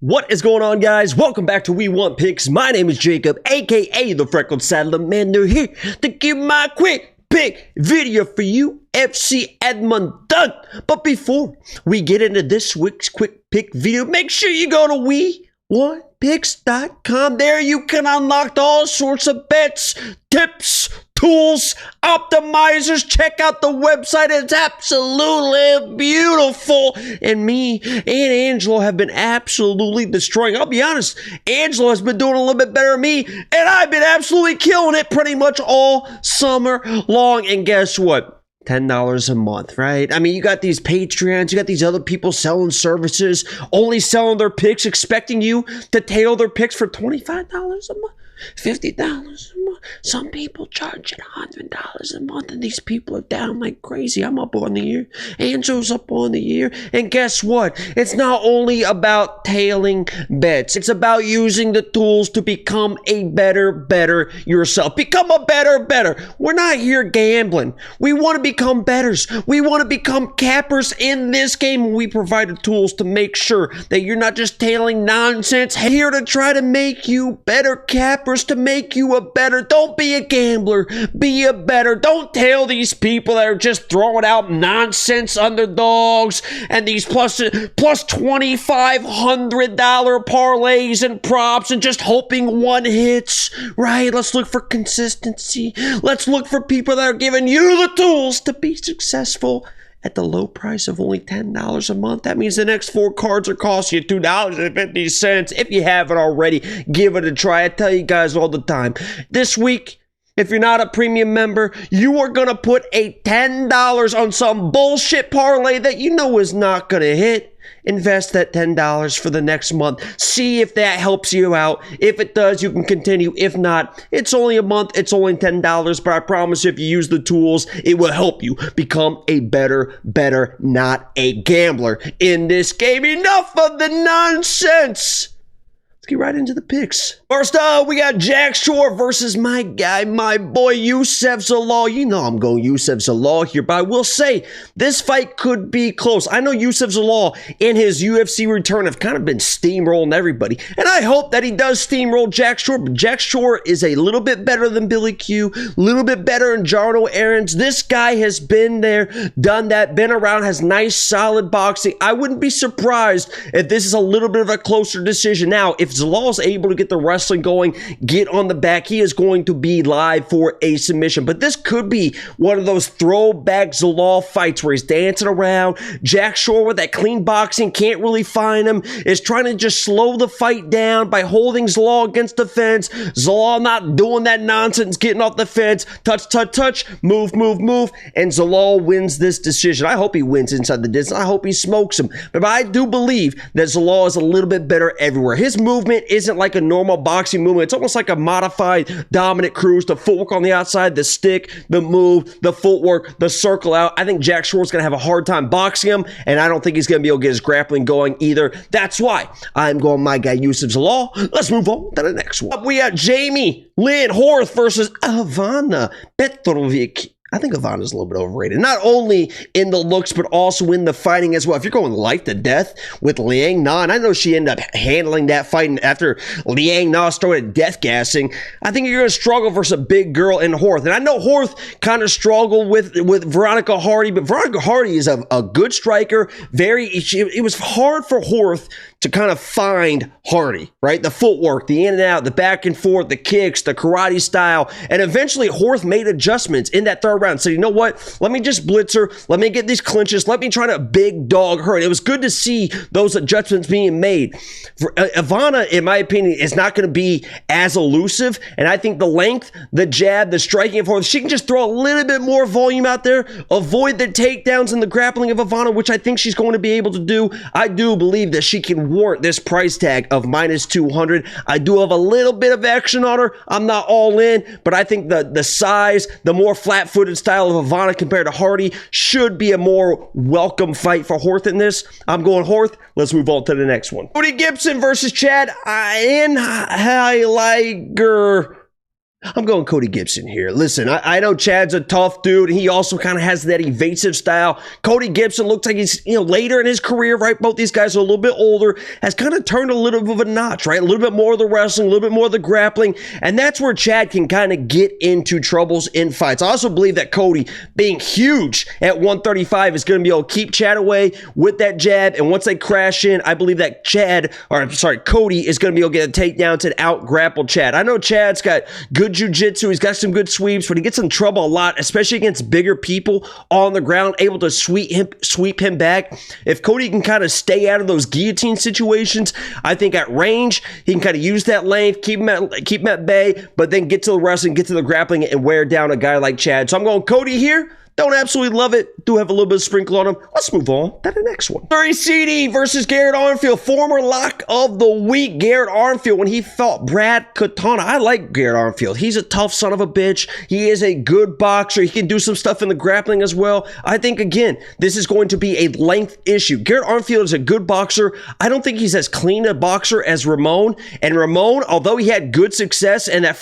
What is going on, guys? Welcome back to We Want Picks. My name is Jacob, aka the Freckled Salamander, here to give my quick pick video for UFC Edmonton. But before we get into this week's quick pick video, make sure you go to WeWantPicks.com. There you can unlock all sorts of bets, tips, tools, optimizers. Check out the website. It's absolutely beautiful. And me and Angelo have been absolutely destroying. I'll be honest, Angelo has been doing a little bit better than me, and I've been absolutely killing it pretty much all summer long. And guess what? $10 a month, right? I mean, you got these Patreons, you got these other people selling services, only selling their picks, expecting you to tail their picks for $25 a month. $50 a month. Some people charging $100 a month, and these people are down like crazy. I'm up on the year. Angel's up on the year. And guess what? It's not only about tailing bets. It's about using the tools to become a better yourself. Become a better. We're not here gambling. We want to become betters. We want to become cappers in this game. We provide the tools to make sure that you're not just tailing nonsense. Here to try to make you better cappers, to make you a better. Don't be a gambler, be a better. Don't tail these people that are just throwing out nonsense underdogs and these plus $2,500 parlays and props and just hoping one hits, right? Let's look for consistency. Let's look for people that are giving you the tools to be successful at the low price of only $10 a month. That means the next 4 cards are costing you $2.50. If you haven't already, give it a try. I tell you guys all the time. This week, if you're not a premium member, you are going to put a $10 on some bullshit parlay that you know is not going to hit. Invest that $10 for the next month. See if that helps you out. If it does, you can continue. If not, it's only a month. It's only $10. But I promise you, if you use the tools, it will help you become a better, not a gambler in this game. Enough of the nonsense. Let's get right into the picks. First up, we got Jack Shore versus my guy, my boy, Youssef Zalal. You know I'm going Youssef Zalal here, but I will say this fight could be close. I know Youssef Zalal in his UFC return have kind of been steamrolling everybody, and I hope that he does steamroll Jack Shore, but Jack Shore is a little bit better than Billy Q, a little bit better than Jarno Aarons. This guy has been there, done that, been around, has nice, solid boxing. I wouldn't be surprised if this is a little bit of a closer decision. Now, if Zalal is able to get the wrestling going, get on the back, he is going to be live for a submission. But this could be one of those throwback Zalal fights where he's dancing around. Jack Shore with that clean boxing, can't really find him, is trying to just slow the fight down by holding Zalal against the fence. Zalal not doing that nonsense, getting off the fence, touch, move, and Zalal wins this decision. I hope he wins inside the distance. I hope he smokes him. But I do believe that Zalal is a little bit better everywhere. His movement isn't like a normal boxing movement. It's almost like a modified Dominic Cruz. The footwork on the outside, the stick, the move, the footwork, the circle out. I think Jack Shore's going to have a hard time boxing him, and I don't think he's going to be able to get his grappling going either. That's why I'm going my guy, Youssef Zalal. Let's move on to the next one. We got Jamey-Lyn Horth versus Ivana Petrovic. I think Ivana's a little bit overrated. Not only in the looks, but also in the fighting as well. If you're going life to death with Liang Na, and I know she ended up handling that fight after Liang Na started death gassing, I think you're going to struggle versus a big girl in Horth. And I know Horth kind of struggled with Veronica Hardy, but Veronica Hardy is a good striker. It was hard for Horth to kind of find Hardy, right? The footwork, the in and out, the back and forth, the kicks, the karate style. And eventually Horth made adjustments in that third round. So you know what? Let me just blitz her. Let me get these clinches. Let me try to big dog her. And it was good to see those adjustments being made. For Ivana, in my opinion, is not going to be as elusive. And I think the length, the jab, the striking of Horth, she can just throw a little bit more volume out there, avoid the takedowns and the grappling of Ivana, which I think she's going to be able to do. I do believe that she can warrant this price tag of -200. I do have a little bit of action on her. I'm not all in, but I think the size, the more flat-footed style of Ivana compared to Hardy should be a more welcome fight for Horth in this. I'm going Horth. Let's move on to the next one. Cody Gibson versus Chad Anheliger. I'm going Cody Gibson here. Listen, I know Chad's a tough dude, and he also kind of has that evasive style. Cody Gibson looks like he's, later in his career, right? Both these guys are a little bit older, has kind of turned a little bit of a notch, right? A little bit more of the wrestling, a little bit more of the grappling, and that's where Chad can kind of get into troubles in fights. I also believe that Cody, being huge at 135, is going to be able to keep Chad away with that jab, and once they crash in, I believe that Cody is going to be able to get a takedown to out-grapple Chad. I know Chad's got good jiu-jitsu, he's got some good sweeps, but he gets in trouble a lot, especially against bigger people on the ground, able to sweep him back. If Cody can kind of stay out of those guillotine situations, I think at range, he can kind of use that length, keep him at bay, but then get to the wrestling, get to the grappling, and wear down a guy like Chad. So I'm going Cody here. Don't absolutely love it. Do have a little bit of sprinkle on him. Let's move on to the next one. Sidey versus Garrett Armfield. Former lock of the week, Garrett Armfield, when he fought Brad Katana. I like Garrett Armfield. He's a tough son of a bitch. He is a good boxer. He can do some stuff in the grappling as well. I think, again, this is going to be a length issue. Garrett Armfield is a good boxer. I don't think he's as clean a boxer as Ramon. And Ramon, although he had good success in that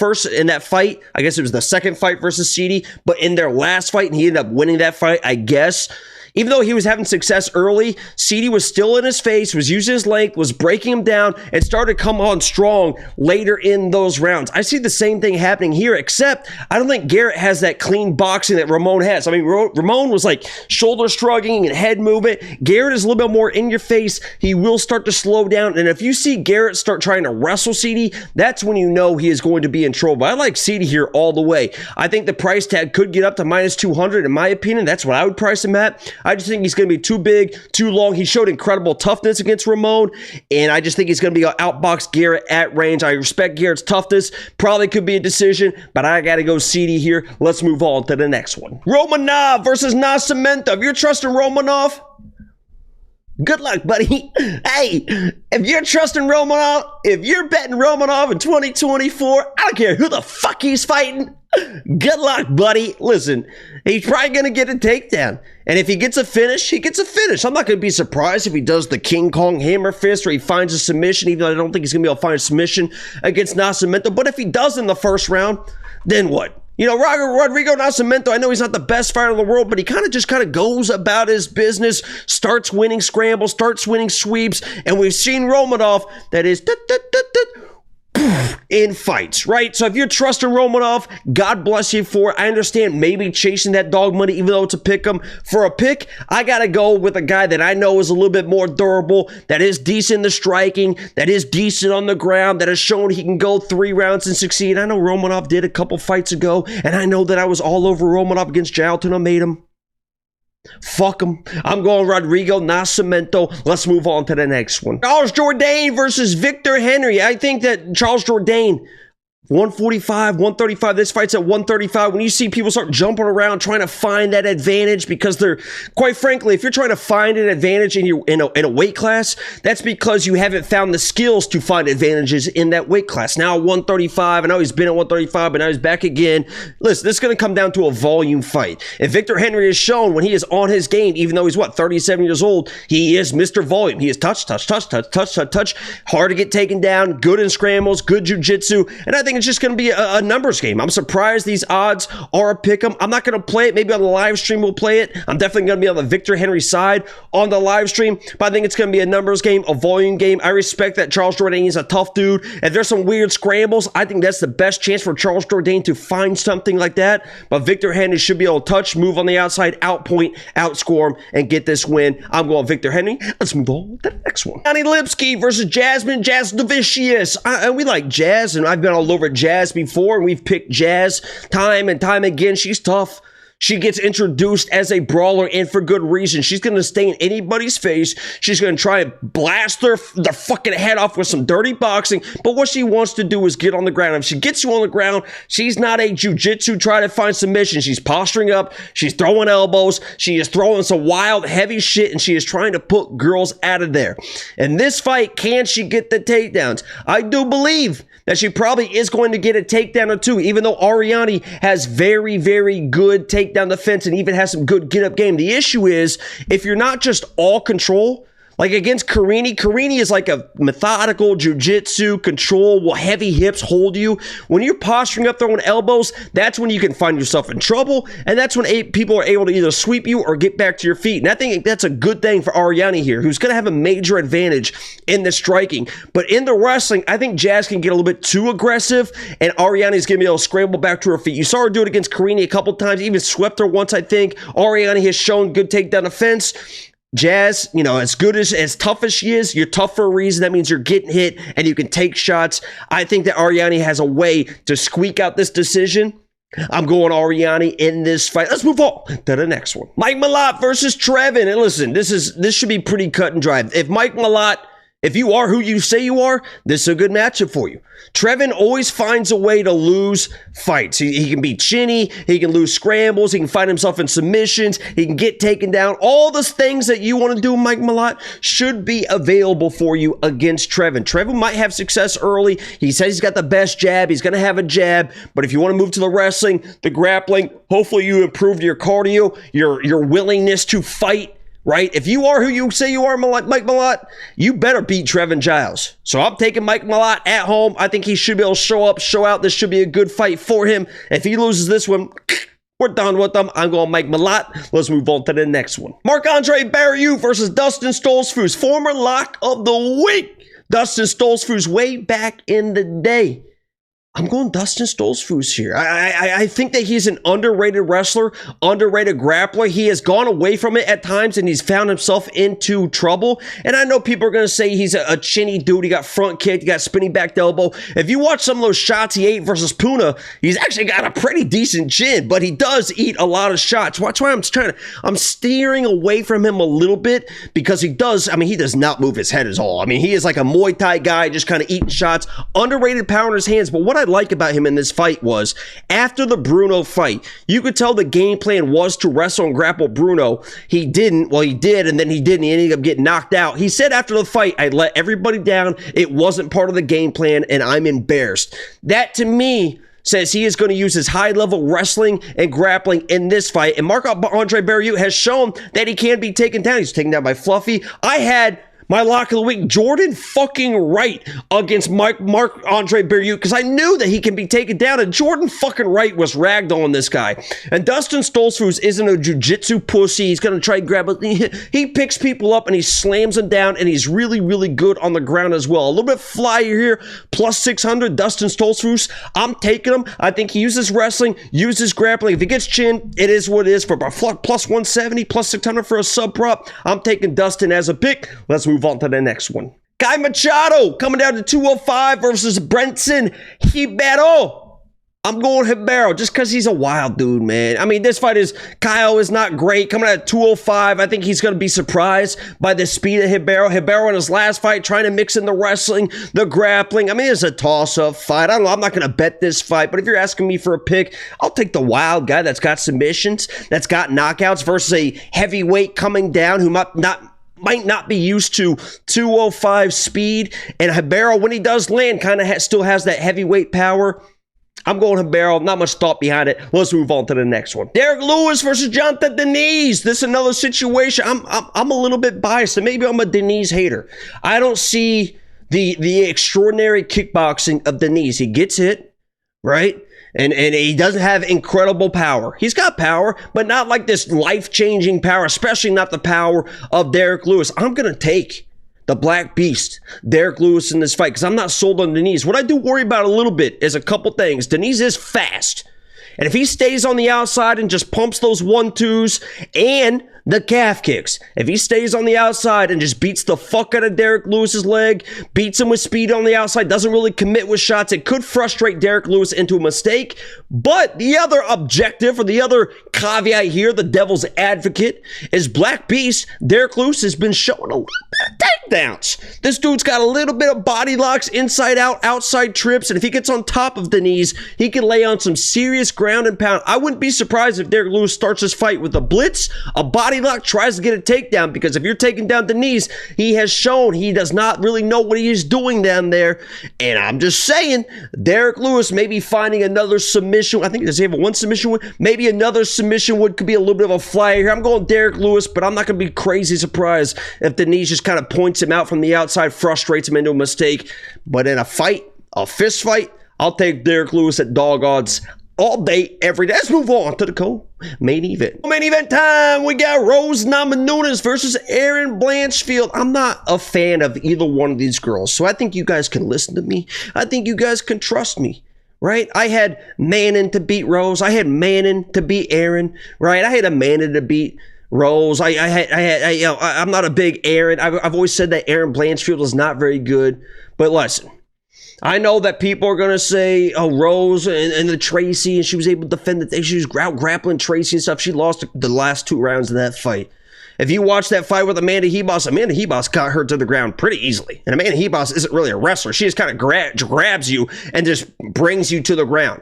fight, I guess it was the second fight versus Sidey, but in their last fight, and he ended up winning that fight, I guess. Even though he was having success early, Sidey was still in his face, was using his length, was breaking him down, and started to come on strong later in those rounds. I see the same thing happening here, except I don't think Garrett has that clean boxing that Ramon has. I mean, Ramon was like shoulder shrugging and head movement. Garrett is a little bit more in your face. He will start to slow down, and if you see Garrett start trying to wrestle Sidey, that's when you know he is going to be in trouble. But I like Sidey here all the way. I think the price tag could get up to minus 200 in my opinion. That's what I would price him at. I just think he's going to be too big, too long. He showed incredible toughness against Ramon, and I just think he's going to be able to outbox Garrett at range. I respect Garrett's toughness. Probably could be a decision, but I got to go Sidey here. Let's move on to the next one. Romanov versus Nascimento. If you're trusting Romanov, good luck, buddy. Hey, if you're trusting Romanov, if you're betting Romanov in 2024, I don't care who the fuck he's fighting. Good luck, buddy. Listen, he's probably going to get a takedown. And if he gets a finish, he gets a finish. I'm not going to be surprised if he does the King Kong hammer fist or he finds a submission, even though I don't think he's going to be able to find a submission against Nascimento. But if he does in the first round, then what? Rodrigo Nascimento, I know he's not the best fighter in the world, but he kind of goes about his business, starts winning scrambles, starts winning sweeps, and we've seen Romanov that is in fights, right? So if you're trusting Romanov, God bless you for it. I understand maybe chasing that dog money, even though it's a pick 'em. For a pick, I got to go with a guy that I know is a little bit more durable, that is decent in the striking, that is decent on the ground, that has shown he can go 3 rounds and succeed. I know Romanov did a couple fights ago, and I know that I was all over Romanov against Giles and I made him. Fuck him. I'm going Rodrigo Nascimento. Let's move on to the next one. Charles Jourdain versus Victor Henry. I think that Charles Jourdain, 145, 135. This fight's at 135. When you see people start jumping around trying to find that advantage because they're, quite frankly, if you're trying to find an advantage in a weight class, that's because you haven't found the skills to find advantages in that weight class. Now 135, I know he's been at 135, but now he's back again. Listen, this is going to come down to a volume fight. If Victor Henry has shown when he is on his game, even though he's 37 years old, he is Mr. Volume. He is touch. Hard to get taken down, good in scrambles, good jiu-jitsu, and I think it's just going to be a numbers game. I'm surprised these odds are a pick 'em. I'm not going to play it. Maybe on the live stream we'll play it. I'm definitely going to be on the Victor Henry side on the live stream, but I think it's going to be a numbers game, a volume game. I respect that Charles Jourdain is a tough dude. If there's some weird scrambles, I think that's the best chance for Charles Jourdain to find something like that, but Victor Henry should be able to touch, move on the outside, outpoint, outscore him, and get this win. I'm going Victor Henry. Let's move on to the next one. Lipski versus Jasmine Jasudavicius. And we like Jazz, and I've been all over Jazz before, and we've picked Jazz time and time again. She's tough. She gets introduced as a brawler, and for good reason. She's going to stay in anybody's face. She's going to try and blast their fucking head off with some dirty boxing, but what she wants to do is get on the ground. If she gets you on the ground, she's not a jiu-jitsu try to find submission. She's posturing up. She's throwing elbows. She is throwing some wild, heavy shit, and she is trying to put girls out of there. In this fight, can she get the takedowns? I do believe that she probably is going to get a takedown or two, even though Ariane has very, very good takedown defense and even has some good get-up game. The issue is, if you're not just all control, Like against Carini is like a methodical jiu-jitsu, control, will heavy hips hold you. When you're posturing up, throwing elbows, that's when you can find yourself in trouble, and that's when people are able to either sweep you or get back to your feet. And I think that's a good thing for Ariane here, who's going to have a major advantage in the striking. But in the wrestling, I think Jazz can get a little bit too aggressive, and Ariane is going to be able to scramble back to her feet. You saw her do it against Carini a couple times, even swept her once, I think. Ariane has shown good takedown defense. Jazz, you know, as tough as she is, you're tough for a reason. That means you're getting hit and you can take shots. I think that Ariane has a way to squeak out this decision. I'm going Ariane in this fight. Let's move on to the next one. Mike Malott versus Trevin. And listen, this should be pretty cut and dry. If Mike Malott, if you are who you say you are, this is a good matchup for you. Trevin always finds a way to lose fights. He can be chinny, he can lose scrambles, he can find himself in submissions, he can get taken down. All those things that you want to do, Mike Malott, should be available for you against Trevin. Trevin might have success early. He says he's got the best jab. He's going to have a jab. But if you want to move to the wrestling, the grappling, hopefully you improved your cardio, your willingness to fight. Right? If you are who you say you are, Mike Malott, you better beat Trevin Giles. So I'm taking Mike Malott at home. I think he should be able to show up, show out. This should be a good fight for him. If he loses this one, we're done with them. I'm going Mike Malott. Let's move on to the next one. Marc-Andre Barriault versus Dustin Stoltzfus, former lock of the week. Dustin Stoltzfus way back in the day. I'm going Dustin Stoltzfus here. I think that he's an underrated wrestler, underrated grappler. He has gone away from it at times, and he's found himself into trouble. And I know people are going to say he's a chinny dude. He got front kicked. He got spinning back elbow. If you watch some of those shots he ate versus Puna, he's actually got a pretty decent chin, but he does eat a lot of shots. That's why I'm steering away from him a little bit, because he does not move his head at all. I mean, he is like a Muay Thai guy, just kind of eating shots. Underrated power in his hands. But what I like about him in this fight was, after the Bruno fight, you could tell the game plan was to wrestle and grapple Bruno. He didn't. Well, he did, and then he didn't. He ended up getting knocked out. He said after the fight, I let everybody down. It wasn't part of the game plan, and I'm embarrassed. That, to me, says he is going to use his high-level wrestling and grappling in this fight. And Marc-Andre Barriault has shown that he can be taken down. He's taken down by Fluffy. I had my lock of the week, Jourdain fucking Wright against Marc-Andre Barriault, because I knew that he can be taken down, and Jourdain fucking Wright was ragged on this guy. And Dustin Stoltzfus isn't a jiu-jitsu pussy. He's going to try and grab it. He picks people up and he slams them down, and he's really, really good on the ground as well. A little bit flyer here, plus 600, Dustin Stoltzfus. I'm taking him. I think he uses wrestling, uses grappling. If he gets chin, it is what it is. For plus 170, plus 600 for a sub prop, I'm taking Dustin as a pick. Let's move on to the next one. Guy Machado coming down to 205 versus Brenson Ribeiro. I'm going Ribeiro just because he's a wild dude, man. I mean, this fight Kyle is not great. Coming out at 205, I think he's going to be surprised by the speed of Ribeiro. Ribeiro in his last fight trying to mix in the wrestling, the grappling. I mean, it's a toss-up fight. I don't know. I'm not going to bet this fight, but if you're asking me for a pick, I'll take the wild guy that's got submissions, that's got knockouts versus a heavyweight coming down who might not be used to 205 speed. And Ribeiro, when he does land, kind of still has that heavyweight power. I'm going Ribeiro. Not much thought behind it. Let's move on to the next one. Derek Lewis versus Jonathan Denise. This is another situation. I'm a little bit biased, and maybe I'm a Denise hater. I don't see the extraordinary kickboxing of Denise. He gets hit, right? And he doesn't have incredible power. He's got power, but not like this life-changing power, especially not the power of Derek Lewis. I'm going to take the Black Beast, Derek Lewis, in this fight because I'm not sold on Denise. What I do worry about a little bit is a couple things. Denise is fast. And if he stays on the outside and just pumps those 1-2s and the calf kicks, if he stays on the outside and just beats the fuck out of Derek Lewis's leg, beats him with speed on the outside, doesn't really commit with shots, it could frustrate Derek Lewis into a mistake. But the other objective, or the other caveat here, the devil's advocate, is Black Beast, Derek Lewis, has been showing a little bit of takedowns. This dude's got a little bit of body locks, inside out, outside trips, and if he gets on top of Denise, he can lay on some serious ground and pound. I wouldn't be surprised if Derek Lewis starts this fight with a blitz, a body body lock, tries to get a takedown, because if you're taking down Denise, he has shown he does not really know what he is doing down there. And I'm just saying, Derek Lewis may be finding another submission. I think, does he have a one submission win? Maybe another submission win could be a little bit of a flyer here. I'm going Derek Lewis, but I'm not going to be crazy surprised if Denise just kind of points him out from the outside, frustrates him into a mistake. But in a fight, a fist fight, I'll take Derek Lewis at dog odds all day, every day. Let's move on to the co-main event. Main event time, we got Rose Namajunas versus Erin Blanchfield. I'm not a fan of either one of these girls, so I think you guys can listen to me. I think you guys can trust me, right? I had Manon to beat Rose. I had Manon to beat Erin, right? I had a Manon to beat Rose. I'm not a big Erin. I've always said that Erin Blanchfield is not very good, but listen, I know that people are going to say, oh, Rose and the Tracy, and she was able to defend it. She was grappling Tracy and stuff. She lost the last 2 rounds of that fight. If you watch that fight with Amanda Hebos got her to the ground pretty easily. And Amanda Hebos isn't really a wrestler. She just kind of grabs you and just brings you to the ground.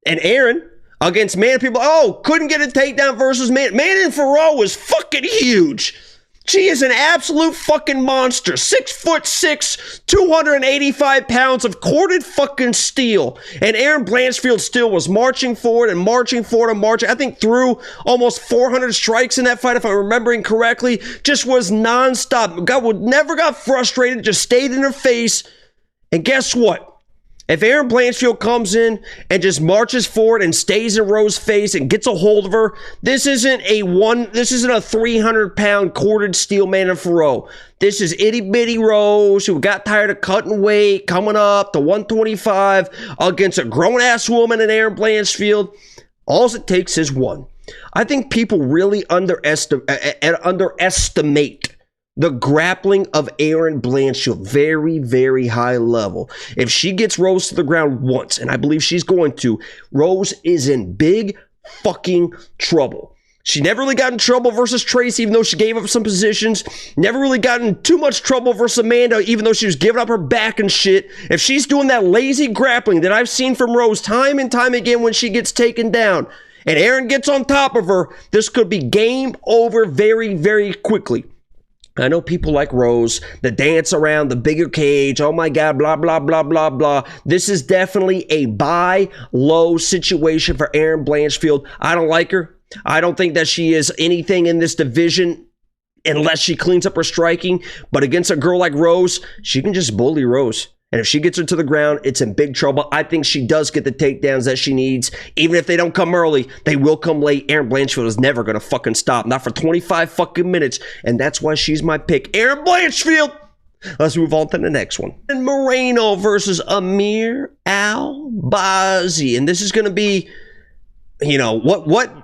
And Erin, against Manon, people, couldn't get a takedown versus Manon. Manon Farrow was fucking huge. She is an absolute fucking monster. 6'6", 285 pounds of corded fucking steel. And Erin Blanchfield still was marching forward and marching forward and marching. I think threw almost 400 strikes in that fight, if I'm remembering correctly. Just was nonstop. Never got frustrated, just stayed in her face. And guess what? If Erin Blanchfield comes in and just marches forward and stays in Rose's face and gets a hold of her, this isn't a 300-pound corded steel Manon Farrow. This is itty-bitty Rose, who got tired of cutting weight, coming up to 125 against a grown-ass woman in Erin Blanchfield. All it takes is one. I think people really underestimate the grappling of Erin Blanchfield. Very, very high level. If she gets Rose to the ground once, and I believe she's going to, Rose is in big fucking trouble. She never really got in trouble versus Tracy, even though she gave up some positions. Never really got in too much trouble versus Amanda, even though she was giving up her back and shit. If she's doing that lazy grappling that I've seen from Rose time and time again when she gets taken down, and Erin gets on top of her, this could be game over very, very quickly. I know people like Rose, the dance around the bigger cage, oh my God, blah, blah, blah, blah, blah. This is definitely a buy low situation for Erin Blanchfield. I don't like her. I don't think that she is anything in this division unless she cleans up her striking. But against a girl like Rose, she can just bully Rose. And if she gets her to the ground, it's in big trouble. I think she does get the takedowns that she needs. Even if they don't come early, they will come late. Erin Blanchfield is never going to fucking stop. Not for 25 fucking minutes. And that's why she's my pick. Erin Blanchfield. Let's move on to the next one. And Moreno versus Amir Albazi. And this is going to be, you know,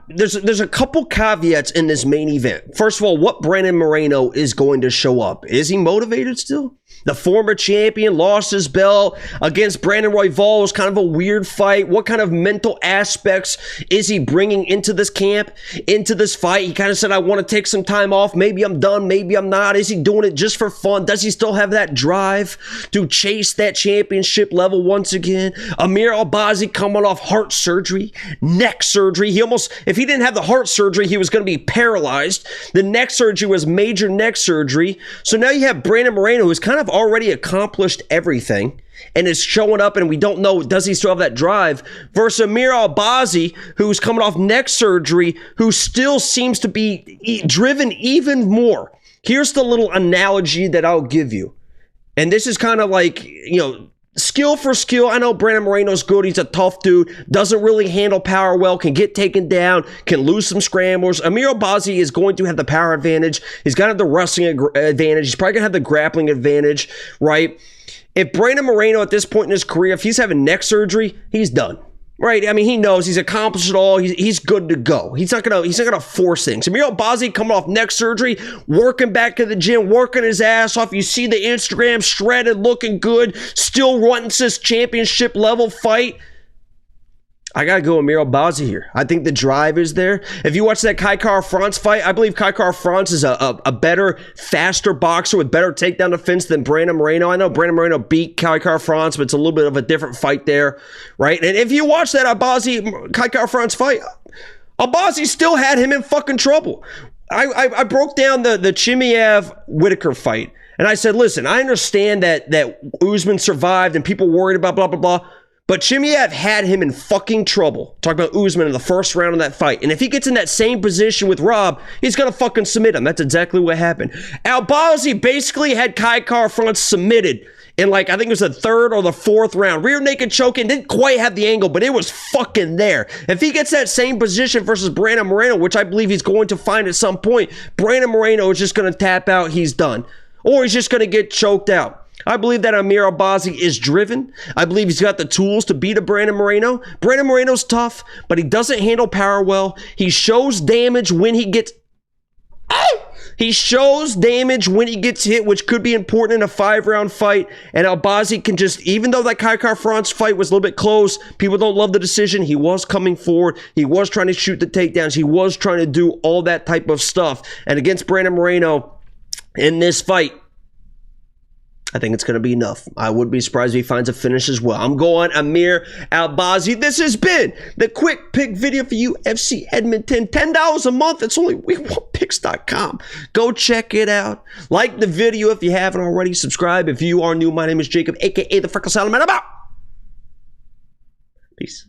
there's a couple caveats in this main event. First of all, what Brandon Moreno is going to show up. Is he motivated still? The former champion lost his belt against Brandon Royval. It was kind of a weird fight. What kind of mental aspects is he bringing into this camp, into this fight? He kind of said, I want to take some time off. Maybe I'm done. Maybe I'm not. Is he doing it just for fun? Does he still have that drive to chase that championship level once again? Amir Albazi coming off heart surgery, neck surgery. If he didn't have the heart surgery, he was going to be paralyzed. The neck surgery was major neck surgery. So now you have Brandon Moreno, who's kind of already accomplished everything and is showing up, and we don't know, does he still have that drive, versus Amir Albazi, who's coming off neck surgery, who still seems to be driven even more. Here's the little analogy that I'll give you. And this is kind of like, you know, skill for skill. I know Brandon Moreno's good. He's a tough dude. Doesn't really handle power well. Can get taken down. Can lose some scramblers. Amir Albazi is going to have the power advantage. He's going to have the wrestling advantage. He's probably going to have the grappling advantage, right? If Brandon Moreno at this point in his career, if he's having neck surgery, he's done. Right? I mean, he knows he's accomplished it all. He's good to go. He's not gonna force things. Amir Albazi coming off neck surgery, working back to the gym, working his ass off. You see the Instagram shredded, looking good, still wanting this championship level fight. I gotta go Amir Albazi here. I think the drive is there. If you watch that Kai Kara-France fight, I believe Kai Kara-France is a better, faster boxer with better takedown defense than Brandon Moreno. I know Brandon Moreno beat Kai Kara-France, but it's a little bit of a different fight there, right? And if you watch that Albazi Kai Kara-France fight, Albazi still had him in fucking trouble. I broke down the Chimaev-Whitaker fight, and I said, listen, I understand that Usman survived and people worried about blah, blah, blah, but Chimaev had him in fucking trouble. Talk about Usman in the first round of that fight. And if he gets in that same position with Rob, he's going to fucking submit him. That's exactly what happened. Albazi basically had Kai Kara-France submitted in like, I think it was the third or the fourth round. Rear naked choking, didn't quite have the angle, but it was fucking there. If he gets that same position versus Brandon Moreno, which I believe he's going to find at some point, Brandon Moreno is just going to tap out, he's done. Or he's just going to get choked out. I believe that Amir Albazi is driven. I believe he's got the tools to beat a Brandon Moreno. Brandon Moreno's tough, but he doesn't handle power well. He shows damage when he gets... He shows damage when he gets hit, which could be important in a 5-round fight. And Albazi can just, even though that Kai Kara-France fight was a little bit close, people don't love the decision. He was coming forward. He was trying to shoot the takedowns. He was trying to do all that type of stuff. And against Brandon Moreno in this fight, I think it's going to be enough. I would be surprised if he finds a finish as well. I'm going Amir Albazi. This has been the quick pick video for UFC Edmonton. $10 a month. It's only week1picks.com. Go check it out. Like the video if you haven't already. Subscribe if you are new. My name is Jacob, a.k.a. the Freckle Salad Man. I'm out. Peace.